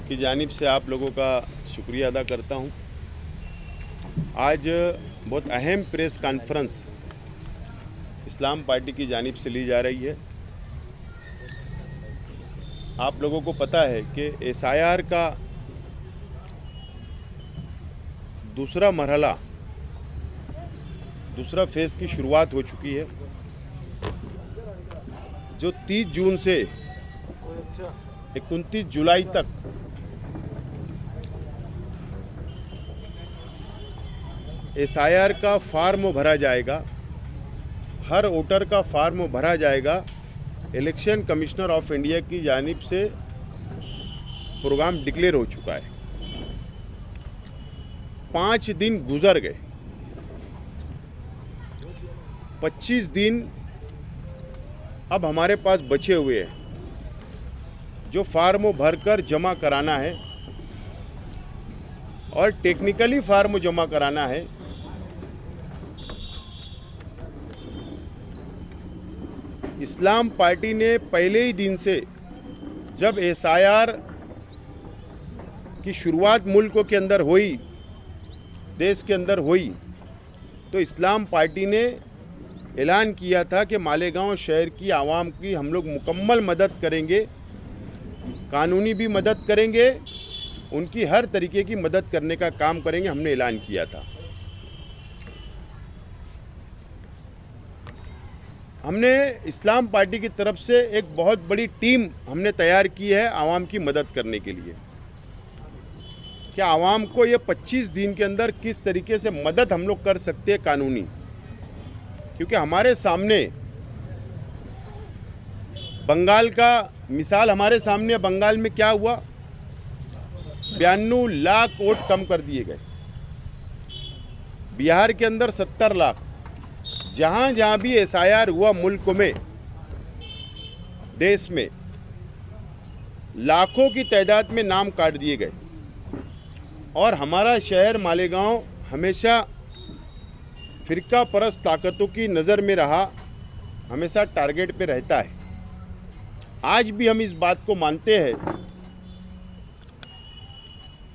की जानिब से आप लोगों का शुक्रिया अदा करता हूं। आज बहुत अहम प्रेस कॉन्फ्रेंस इस्लाम पार्टी की जानिब से ली जा रही है। आप लोगों को पता है कि एसआईआर का दूसरा मरहला, दूसरा फेज़ की शुरुआत हो चुकी है, जो 30 जून से 29 जुलाई तक एसआईआर का फार्म भरा जाएगा। हर वोटर का फार्म भरा जाएगा। इलेक्शन कमिश्नर ऑफ इंडिया की जानिब से प्रोग्राम डिक्लेयर हो चुका है। 5 दिन गुजर गए, 25 दिन अब हमारे पास बचे हुए हैं, जो फार्म भरकर जमा कराना है और टेक्निकली फार्म जमा कराना है। इस्लाम पार्टी ने पहले ही दिन से, जब एसआईआर की शुरुआत मुल्क के अंदर हुई, देश के अंदर हुई, तो इस्लाम पार्टी ने ऐलान किया था कि मालेगांव शहर की आवाम की हम लोग मुकम्मल मदद करेंगे, कानूनी भी मदद करेंगे, उनकी हर तरीके की मदद करने का काम करेंगे। हमने ऐलान किया था। हमने इस्लाम पार्टी की तरफ से एक बहुत बड़ी टीम हमने तैयार की है आवाम की मदद करने के लिए, कि आवाम को ये 25 दिन के अंदर किस तरीके से मदद हम लोग कर सकते हैं कानूनी। क्योंकि हमारे सामने बंगाल का मिसाल हमारे सामने, बंगाल में क्या हुआ, 92 लाख वोट कम कर दिए गए। बिहार के अंदर 70 लाख। जहाँ जहाँ भी एसआईआर हुआ मुल्क में, देश में, लाखों की तादाद में नाम काट दिए गए। और हमारा शहर मालेगांव हमेशा फिरका परस्त ताकतों की नज़र में रहा, हमेशा टारगेट पे रहता है। आज भी हम इस बात को मानते हैं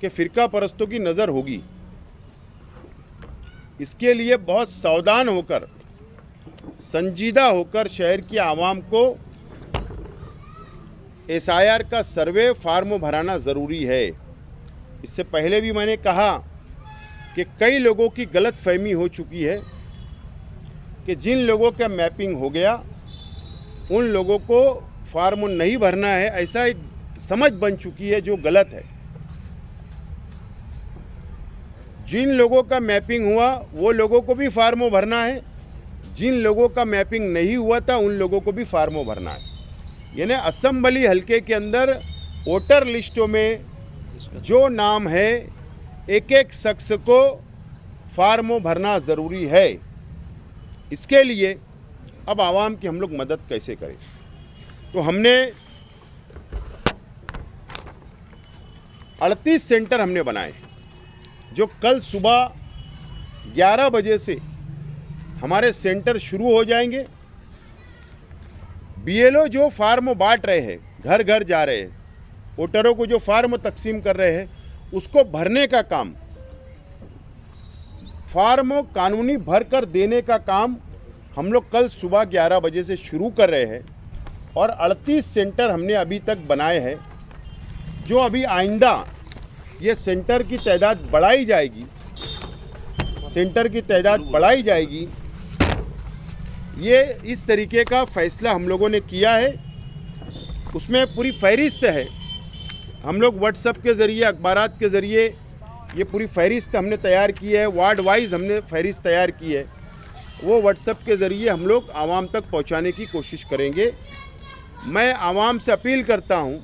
कि फिरका परस्तों की नज़र होगी। इसके लिए बहुत सावधान होकर, संजीदा होकर शहर की आवाम को एसआईआर का सर्वे फार्म भराना ज़रूरी है। इससे पहले भी मैंने कहा कि कई लोगों की गलत फहमी हो चुकी है कि जिन लोगों का मैपिंग हो गया उन लोगों को फार्म नहीं भरना है, ऐसा एक समझ बन चुकी है जो गलत है। जिन लोगों का मैपिंग हुआ वो लोगों को भी फार्म भरना है, जिन लोगों का मैपिंग नहीं हुआ था उन लोगों को भी फार्म भरना है। यानी असेंबली हलके के अंदर वोटर लिस्टों में जो नाम है, एक एक शख्स को फार्म भरना ज़रूरी है। इसके लिए अब आवाम की हम लोग मदद कैसे करें, तो हमने 38 सेंटर हमने बनाए, जो कल सुबह 11 बजे से हमारे सेंटर शुरू हो जाएंगे। बीएलओ जो फार्म बांट रहे हैं, घर घर जा रहे हैं, वोटरों को जो फार्म तकसीम कर रहे हैं, उसको भरने का काम, फार्म कानूनी भर कर देने का काम हम लोग कल सुबह 11 बजे से शुरू कर रहे हैं। और 38 सेंटर हमने अभी तक बनाए हैं, जो अभी आइंदा ये सेंटर की तादाद बढ़ाई जाएगी, सेंटर की तादाद बढ़ाई जाएगी। ये इस तरीके का फ़ैसला हम लोगों ने किया है। उसमें पूरी फहरिस्त है। हम लोग व्हाट्सएप के ज़रिए, अखबारात के ज़रिए ये पूरी फहरिस्त हमने तैयार की है। वार्ड वाइज हमने फहरिस्त तैयार की है। वो व्हाट्सएप के ज़रिए हम लोग आवाम तक पहुंचाने की कोशिश करेंगे। मैं आवाम से अपील करता हूं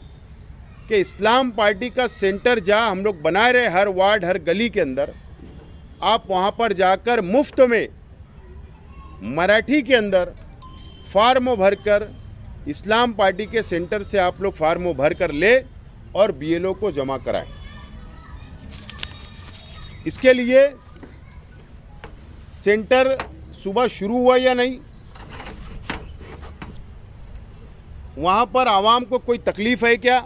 कि इस्लाम पार्टी का सेंटर जहां हम लोग बना रहे, हर वार्ड, हर गली के अंदर, आप वहां पर जाकर मुफ्त में मराठी के अंदर फार्म भरकर इस्लाम पार्टी के सेंटर से आप लोग फार्म भर कर ले और बीएलओ को जमा कराएं। इसके लिए सेंटर सुबह शुरू हुआ या नहीं, वहाँ पर आवाम को कोई तकलीफ़ है क्या,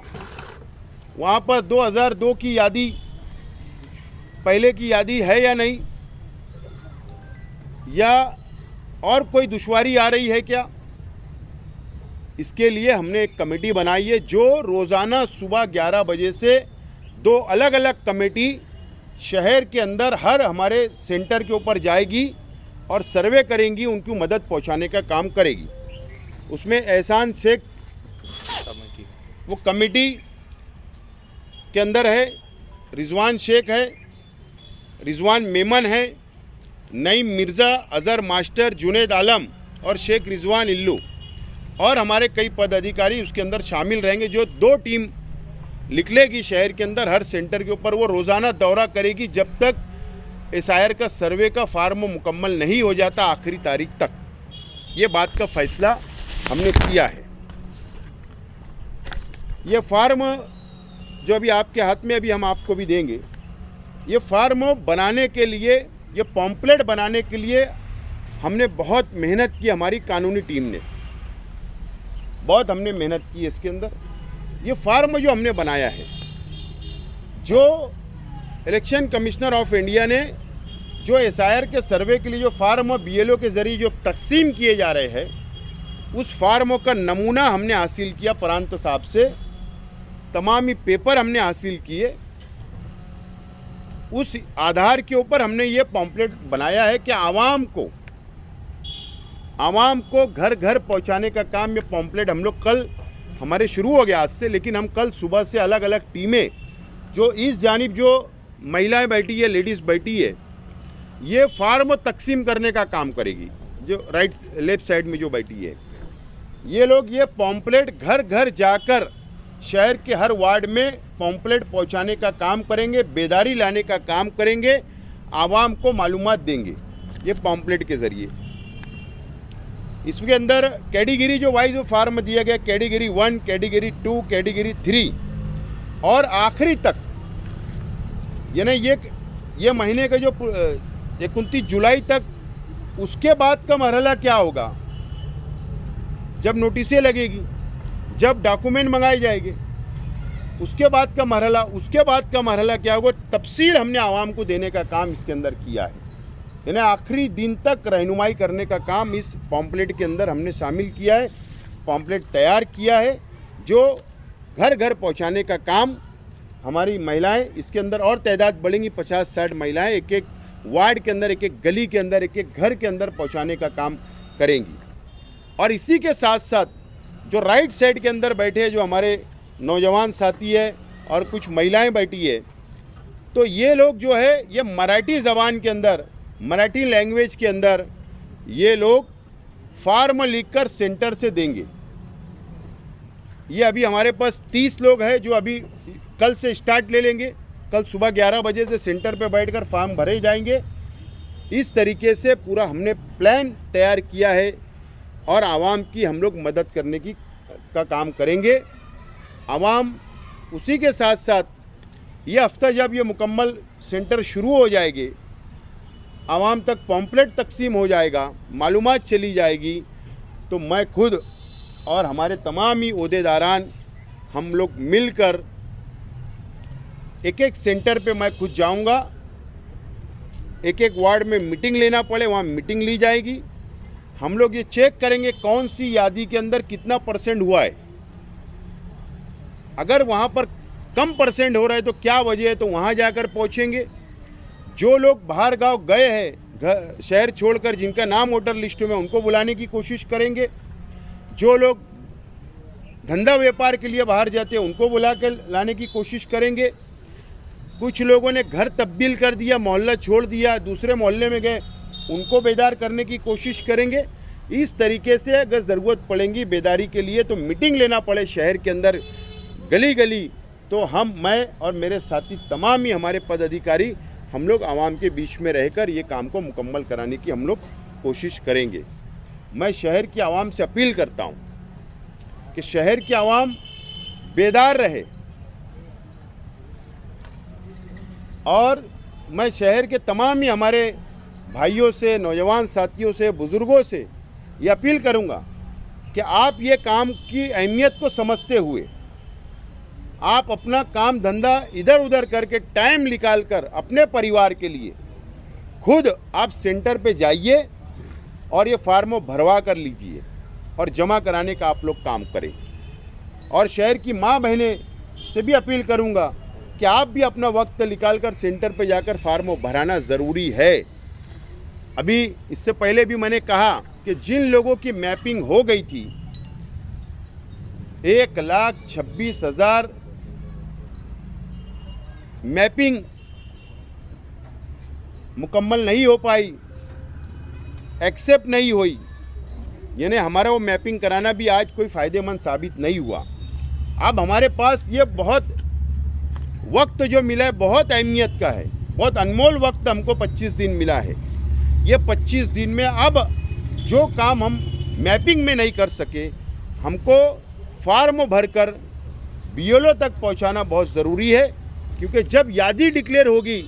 वहाँ पर 2002 की यादी, पहले की यादी है या नहीं, या और कोई दुश्वारी आ रही है क्या? इसके लिए हमने एक कमेटी बनाई है जो रोज़ाना सुबह 11 बजे से 2 अलग अलग कमेटी शहर के अंदर हर हमारे सेंटर के ऊपर जाएगी और सर्वे करेंगी, उनकी मदद पहुंचाने का काम करेगी। उसमें एहसान शेख वो कमेटी के अंदर है, रिजवान शेख है, रिजवान मेमन है, नईम मिर्ज़ा, अज़हर मास्टर, जुनेद आलम और शेख रिजवान इल्लू और हमारे कई पदाधिकारी उसके अंदर शामिल रहेंगे, जो 2 टीम निकलेगी शहर के अंदर हर सेंटर के ऊपर। वो रोज़ाना दौरा करेगी जब तक एसआईआर का सर्वे का फार्म मुकम्मल नहीं हो जाता आखिरी तारीख तक। ये बात का फैसला हमने किया है। ये फार्म जो अभी आपके हाथ में, अभी हम आपको भी देंगे, ये फार्म बनाने के लिए, ये पॉम्पलेट बनाने के लिए हमने बहुत मेहनत की। हमारी कानूनी टीम ने बहुत हमने मेहनत की इसके अंदर। ये फार्म जो हमने बनाया है, जो इलेक्शन कमिश्नर ऑफ इंडिया ने जो एसआईआर के सर्वे के लिए जो फार्म बीएलओ के ज़रिए जो तकसीम किए जा रहे हैं, उस फार्मों का नमूना हमने हासिल किया प्रांत साहब से। तमाम ही पेपर हमने हासिल किए, उस आधार के ऊपर हमने ये पॉम्पलेट बनाया है कि आवाम को घर घर पहुंचाने का काम। ये पॉम्पलेट हम लोग कल हमारे शुरू हो गया आज से, लेकिन हम कल सुबह से अलग अलग टीमें, जो इस जानिब जो महिलाएं बैठी है, लेडीज़ बैठी है, ये फार्म तकसीम करने का काम करेगी। जो राइट लेफ्ट साइड में जो बैठी है, ये लोग ये पॉम्पलेट घर घर जाकर शहर के हर वार्ड में पॉम्पलेट पहुंचाने का काम करेंगे, बेदारी लाने का काम करेंगे, आवाम को मालूमात देंगे ये पॉम्पलेट के ज़रिए। इसके अंदर कैटेगरी जो वाइज जो फार्म दिया गया, कैटेगरी 1, कैटेगरी 2, कैटेगरी 3 और आखिरी तक, यानी ये महीने का जो 29 जुलाई तक, उसके बाद का मरहला क्या होगा, जब नोटिसें लगेगी, जब डॉक्यूमेंट मंगाए जाएंगे, उसके बाद का मरहला क्या होगा, तफसील हमने आवाम को देने का काम इसके अंदर किया है। यानी आखिरी दिन तक रहनुमाई करने का काम इस पॉम्पलेट के अंदर हमने शामिल किया है। पॉम्पलेट तैयार किया है जो घर घर पहुंचाने का काम हमारी महिलाएं, इसके अंदर और तादाद बढ़ेंगी, 50-60 महिलाएं एक एक वार्ड के अंदर, एक एक गली के अंदर, एक एक घर के अंदर पहुंचाने का काम करेंगी। और इसी के साथ साथ जो राइट साइड के अंदर बैठे जो हमारे नौजवान साथी है और कुछ महिलाएं बैठी है, तो ये लोग जो है ये मराठी ज़बान के अंदर, मराठी लैंग्वेज के अंदर ये लोग फार्म लिखकर सेंटर से देंगे। ये अभी हमारे पास 30 लोग हैं जो अभी कल से स्टार्ट ले लेंगे। कल सुबह 11 बजे से सेंटर पे बैठकर फार्म भरे जाएंगे। इस तरीके से पूरा हमने प्लान तैयार किया है और आवाम की हम लोग मदद करने का काम करेंगे। आवाम उसी के साथ साथ ये हफ्ता जब ये मुकम्मल सेंटर शुरू हो जाएंगे, आवाम तक पॉम्पलेट तकसीम हो जाएगा, मालूमात चली जाएगी, तो मैं खुद और हमारे तमाम ही ओहदेदारान हम लोग मिलकर एक एक सेंटर पे मैं खुद जाऊंगा। एक एक वार्ड में मीटिंग लेना पड़े वहाँ मीटिंग ली जाएगी। हम लोग ये चेक करेंगे कौन सी यादी के अंदर कितना परसेंट हुआ है। अगर वहाँ पर कम परसेंट हो रहा है तो क्या वजह है, तो वहाँ जाकर पहुँचेंगे। जो लोग बाहर गांव गए हैं शहर छोड़कर, जिनका नाम वोटर लिस्ट में, उनको बुलाने की कोशिश करेंगे। जो लोग धंधा व्यापार के लिए बाहर जाते हैं उनको बुला कर लाने की कोशिश करेंगे। कुछ लोगों ने घर तब्दील कर दिया, मोहल्ला छोड़ दिया, दूसरे मोहल्ले में गए, उनको बेदार करने की कोशिश करेंगे। इस तरीके से अगर ज़रूरत पड़ेगी बेदारी के लिए, तो मीटिंग लेना पड़े शहर के अंदर गली गली, तो मैं और मेरे साथी तमाम ही हमारे पदाधिकारी हम लोग आवाम के बीच में रहकर ये काम को मुकम्मल कराने की हम लोग कोशिश करेंगे। मैं शहर की आवाम से अपील करता हूँ कि शहर की आवाम बेदार रहे, और मैं शहर के तमाम ही हमारे भाइयों से, नौजवान साथियों से, बुज़ुर्गों से ये अपील करूँगा कि आप ये काम की अहमियत को समझते हुए आप अपना काम धंधा इधर उधर करके टाइम निकाल कर अपने परिवार के लिए खुद आप सेंटर पे जाइए और ये फार्म भरवा कर लीजिए और जमा कराने का आप लोग काम करें। और शहर की माँ बहनें से भी अपील करूँगा कि आप भी अपना वक्त निकाल कर सेंटर पे जाकर फार्म भराना ज़रूरी है। अभी इससे पहले भी मैंने कहा कि जिन लोगों की मैपिंग हो गई थी 1,26,000 मैपिंग मुकम्मल नहीं हो पाई, एक्सेप्ट नहीं हुई, यानी हमारा वो मैपिंग कराना भी आज कोई फ़ायदेमंद साबित नहीं हुआ। अब हमारे पास ये बहुत वक्त जो मिला है बहुत अहमियत का है, बहुत अनमोल वक्त हमको 25 दिन मिला है। ये 25 दिन में अब जो काम हम मैपिंग में नहीं कर सके, हमको फार्म भरकर बीएलओ तक पहुंचाना बहुत ज़रूरी है। क्योंकि जब यादी डिक्लेयर होगी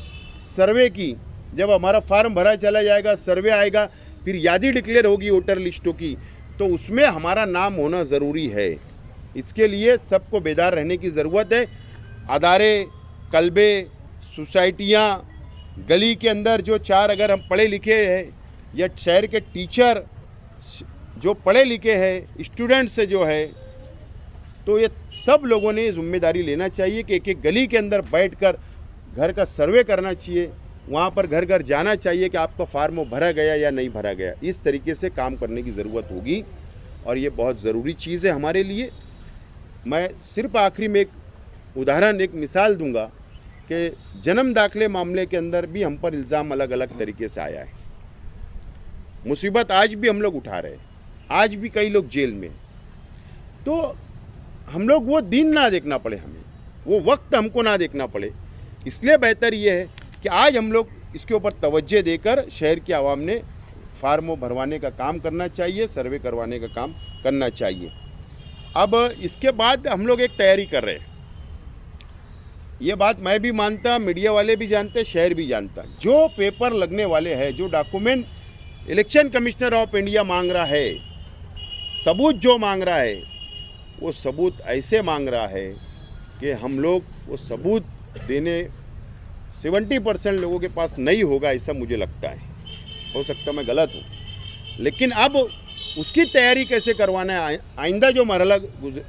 सर्वे की, जब हमारा फार्म भरा चला जाएगा, सर्वे आएगा, फिर यादी डिक्लेयर होगी वोटर लिस्टों की, तो उसमें हमारा नाम होना ज़रूरी है। इसके लिए सबको बेदार रहने की ज़रूरत है। अदारे, कल्बे, सोसाइटियाँ, गली के अंदर जो 4 अगर हम पढ़े लिखे हैं या शहर के टीचर जो पढ़े लिखे हैं, स्टूडेंट्स से जो है, तो ये सब लोगों ने जिम्मेदारी लेना चाहिए कि एक एक गली के अंदर बैठकर घर का सर्वे करना चाहिए, वहाँ पर घर घर जाना चाहिए कि आपका फार्म भरा गया या नहीं भरा गया। इस तरीके से काम करने की ज़रूरत होगी और ये बहुत ज़रूरी चीज़ है हमारे लिए। मैं सिर्फ आखिरी में एक उदाहरण, एक मिसाल दूंगा कि जन्म दाखिले मामले के अंदर भी हम पर इल्ज़ाम अलग अलग तरीके से आया है। मुसीबत आज भी हम लोग उठा रहे हैं, आज भी कई लोग जेल में। तो हम लोग वो दिन ना देखना पड़े, हमें वो वक्त हमको ना देखना पड़े, इसलिए बेहतर ये है कि आज हम लोग इसके ऊपर तवज्जो देकर शहर के आवाम ने फार्म भरवाने का काम करना चाहिए, सर्वे करवाने का काम करना चाहिए। अब इसके बाद हम लोग एक तैयारी कर रहे हैं। ये बात मैं भी मानता, मीडिया वाले भी जानते, शहर भी जानता। जो पेपर लगने वाले हैं, जो document election commissioner of India मांग रहा है, सबूत जो मांग रहा है, वो सबूत ऐसे मांग रहा है कि हम लोग वो सबूत देने 70% लोगों के पास नहीं होगा, ऐसा मुझे लगता है। हो सकता मैं गलत हूँ, लेकिन अब उसकी तैयारी कैसे करवाना है, आइंदा जो मरहला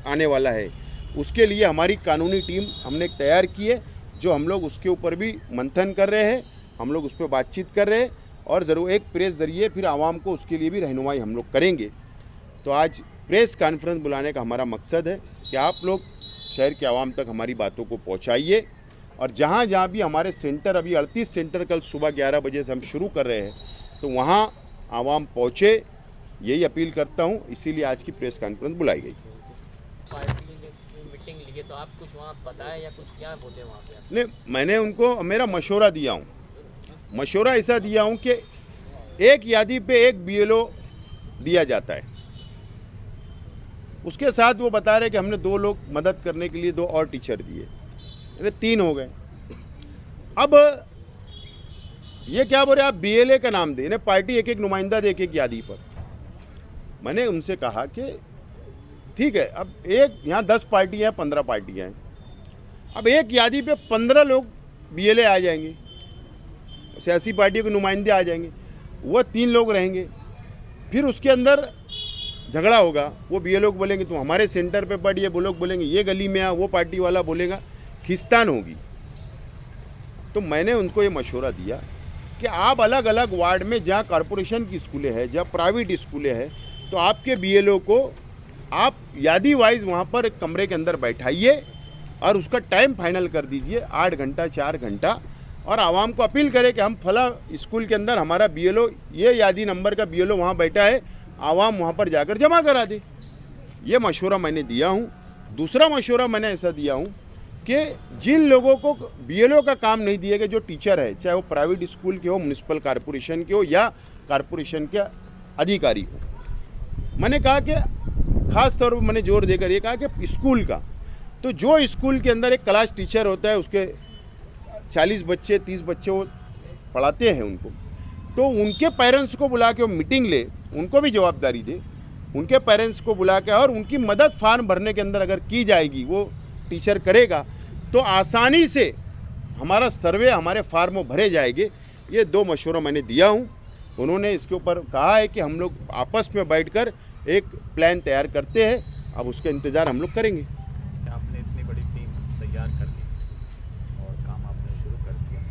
आने वाला है, उसके लिए हमारी कानूनी टीम हमने तैयार की है, जो हम लोग उसके ऊपर भी मंथन कर रहे हैं, हम लोग उस पर बातचीत कर रहे हैं और ज़रूर एक प्रेस ज़रिए फिर आवाम को उसके लिए भी रहनुमाई हम लोग करेंगे। तो आज प्रेस कॉन्फ्रेंस बुलाने का हमारा मकसद है कि आप लोग शहर के आवाम तक हमारी बातों को पहुंचाइए और जहां जहां भी हमारे सेंटर, अभी 38 सेंटर कल सुबह 11 बजे से हम शुरू कर रहे हैं, तो वहां आवाम पहुंचे, यही अपील करता हूं। इसीलिए आज की प्रेस कॉन्फ्रेंस बुलाई गई। पार्टी ने मीटिंग ली है, तो आप कुछ वहाँ बताया या कुछ क्या बोले वहाँ पे? नहीं, मैंने उनको मेरा मशवरा दिया हूँ। मशवरा ऐसा दिया हूँ कि एक यादी पे एक बीएलओ दिया जाता है। उसके साथ वो बता रहे कि हमने 2 लोग मदद करने के लिए 2 और टीचर दिए, यानी 3 हो गए। अब ये क्या बोल रहे, आप बीएलए का नाम दें, पार्टी एक एक नुमाइंदा दे एक यादी पर। मैंने उनसे कहा कि ठीक है, अब एक यहाँ 10 पार्टियाँ हैं, 15 पार्टियाँ हैं, अब एक यादी पे 15 लोग बीएलए आ जाएंगे, सियासी पार्टियों के नुमाइंदे आ जाएंगे, वह 3 लोग रहेंगे। फिर उसके अंदर झगड़ा होगा, वो बीएलओ को बोलेंगे तुम हमारे सेंटर पे पढ़िए, वो लोग बोलेंगे ये गली में आ, वो पार्टी वाला बोलेगा, खिस्तान होगी। तो मैंने उनको ये मशवरा दिया कि आप अलग अलग वार्ड में जहाँ कॉरपोरेशन की स्कूलें हैं, जहाँ प्राइवेट स्कूलें हैं, तो आपके बीएलओ को आप यादी वाइज वहाँ पर एक कमरे के अंदर बैठाइए और उसका टाइम फाइनल कर दीजिए, 8 घंटा 4 घंटा, और आवाम को अपील करें कि हम फला स्कूल के अंदर हमारा बीएलओ, ये यादी नंबर का बीएलओ वहाँ बैठा है, आवाम वहाँ पर जाकर जमा करा दे। ये मशवरा मैंने दिया हूँ। दूसरा मशवरा मैंने ऐसा दिया हूँ कि जिन लोगों को बीएलओ का काम नहीं दिया गया, जो टीचर है, चाहे वो प्राइवेट स्कूल के हो, म्यूनसिपल कॉरपोरेशन के हो या कॉरपोरेशन के अधिकारी हो, मैंने कहा कि ख़ास तौर पर मैंने जोर देकर ये कहा कि स्कूल का, तो जो स्कूल के अंदर एक क्लास टीचर होता है, उसके 40 बच्चे 30 बच्चे वो पढ़ाते हैं उनको, तो उनके पेरेंट्स को बुला के वो मीटिंग ले, उनको भी जवाबदारी दे, उनके पेरेंट्स को बुला के, और उनकी मदद फार्म भरने के अंदर अगर की जाएगी, वो टीचर करेगा तो आसानी से हमारा सर्वे हमारे फार्म में भरे जाएंगे। ये 2 मशवरा मैंने दिया हूँ। उन्होंने इसके ऊपर कहा है कि हम लोग आपस में बैठकर एक प्लान तैयार करते हैं, अब उसका इंतज़ार हम लोग करेंगे। आपने इतनी बड़ी टीम तैयार कर ली और काम आपने शुरू कर दिया,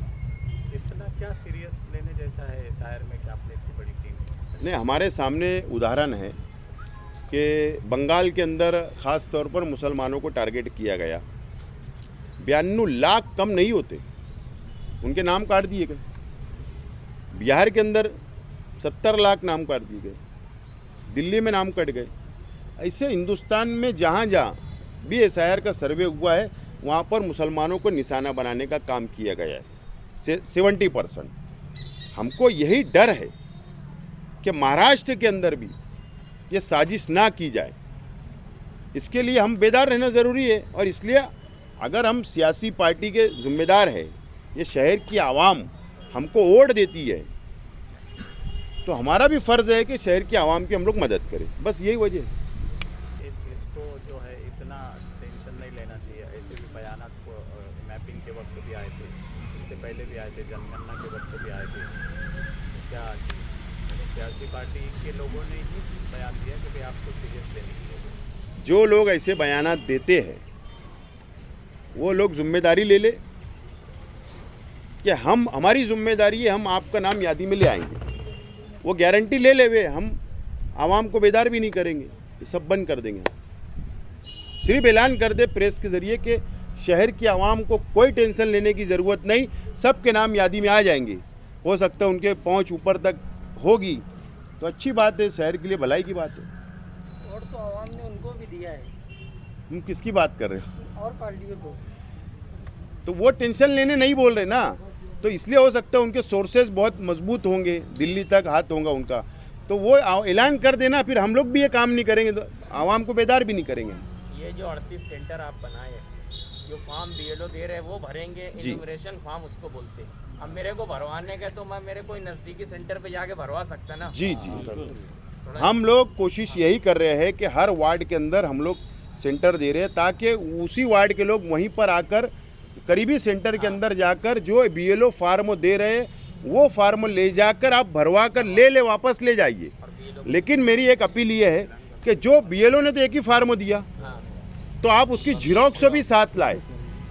इतना क्या सीरियस लेने जैसा है शहर में कि आपने इतनी बड़ी टीम? नहीं, हमारे सामने उदाहरण है कि बंगाल के अंदर ख़ास तौर पर मुसलमानों को टारगेट किया गया। 92 लाख कम नहीं होते, उनके नाम काट दिए गए। बिहार के अंदर 70 लाख नाम काट दिए गए, दिल्ली में नाम कट गए। ऐसे हिंदुस्तान में जहाँ जहाँ भी SIR का सर्वे हुआ है वहाँ पर मुसलमानों को निशाना बनाने का काम किया गया है 70%। हमको यही डर है कि महाराष्ट्र के अंदर भी ये साजिश ना की जाए, इसके लिए हम बेदार रहना ज़रूरी है। और इसलिए अगर हम सियासी पार्टी के जिम्मेदार हैं, ये शहर की आवाम हमको वोट देती है, तो हमारा भी फ़र्ज़ है कि शहर की आवाम की हम लोग मदद करें। बस यही वजह है। इसको जो है इतना टेंशन नहीं लेना चाहिए। ऐसे भी बयान मैपिंग के वक्त भी आए थे, इससे पहले भी आए थे, जनगणना के वक्त भी आए थे। क्या सियासी पार्टी के लोगों ने ही बयान दिया कि भाई आपको सीरियस लेने की जरूरत है? जो लोग ऐसे बयानात देते हैं वो लोग जिम्मेदारी ले ले कि हमारी जिम्मेदारी है, हम आपका नाम यादी में ले आएंगे। वो गारंटी ले ले वे, हम आवाम को बेदार भी नहीं करेंगे, ये सब बंद कर देंगे। सिर्फ ऐलान कर दे प्रेस के ज़रिए कि शहर की आवाम को कोई टेंशन लेने की ज़रूरत नहीं, सबके नाम यादी में आ जाएंगे। हो सकता है उनके पहुंच ऊपर तक होगी तो अच्छी बात है, शहर के लिए भलाई की बात है। और तो आवाम ने उनको भी दिया है, तुम किसकी बात कर रहे हो? और पार्टियों को। तो वो टेंशन लेने नहीं बोल रहे ना, तो इसलिए हो सकता है उनके सोर्सेज बहुत मजबूत होंगे, दिल्ली तक हाथ होगा उनका, तो वो ऐलान कर देना, फिर हम लोग भी ये काम नहीं करेंगे तो आवाम को बेदार भी नहीं करेंगे। ये जो 38 सेंटर आप बनाए, जो फॉर्म BLO दे रहे हैं वो भरेंगे, इन्यूमरेशन फॉर्म उसको बोलते हैं। अब मेरे को भरवाने का तो मैं मेरे कोई नज़दीकी सेंटर पे जाके भरवा सकता ना। जी जी, हम लोग कोशिश यही कर रहे हैं कि हर वार्ड के अंदर हम लोग सेंटर दे रहे हैं ताकि उसी वार्ड के लोग वहीं पर आकर करीबी सेंटर के अंदर जाकर जो BLO फार्म दे रहे हैं वो फार्म ले जाकर आप भरवा कर ले वापस ले जाइए। लेकिन मेरी एक अपील ये है कि जो BLO ने तो एक ही फार्म दिया, तो आप उसकी झिरोक्स भी साथ लाए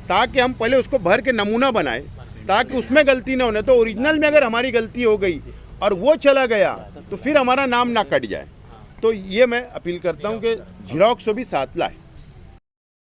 ताकि हम पहले उसको भर के नमूना बनाए ताकि उसमें गलती ना होने। तो ओरिजिनल में अगर हमारी गलती हो गई और वो चला गया तो फिर हमारा नाम ना कट जाए। तो ये मैं अपील करता हूँ कि झिरोक्स भी साथ लाए।